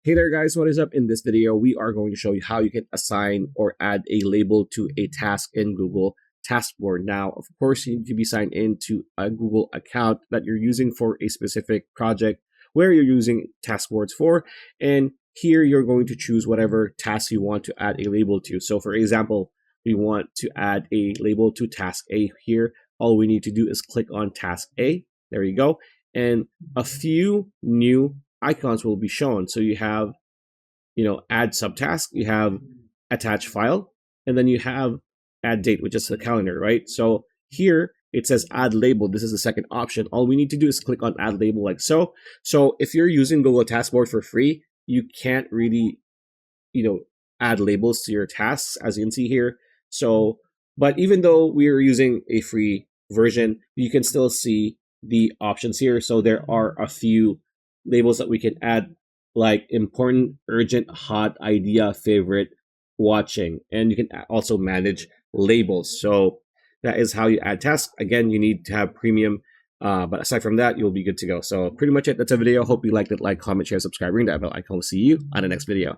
Hey there guys, what is up? In this video, we are going to show you how you can assign or add a label to a task in Google TasksBoard. Now, of course, you need to be signed into a Google account that you're using for a specific project where you're using TasksBoards for. And here you're going to choose whatever task you want to add a label to. So for example, we want to add a label to task A here. All we need to do is click on task A. There you go. And a few new icons will be shown. So you have, add subtask, you have attach file, and then you have add date, which is the calendar, right? So here it says add label. This is the second option. All we need to do is click on add label like so. So if you're using Google TasksBoard for free, you can't really, add labels to your tasks, as you can see here. So, but even though we are using a free version, you can still see the options here. So there are a few labels that we can add, like important, urgent, hot, idea, favorite, watching, and you can also manage labels. So that is how you add tasks. Again, you need to have premium, but aside from that, you'll be good to go. So pretty much it. That's a video. Hope you liked it. Like, comment, share, subscribe, ring that bell icon. We'll see you on the next video.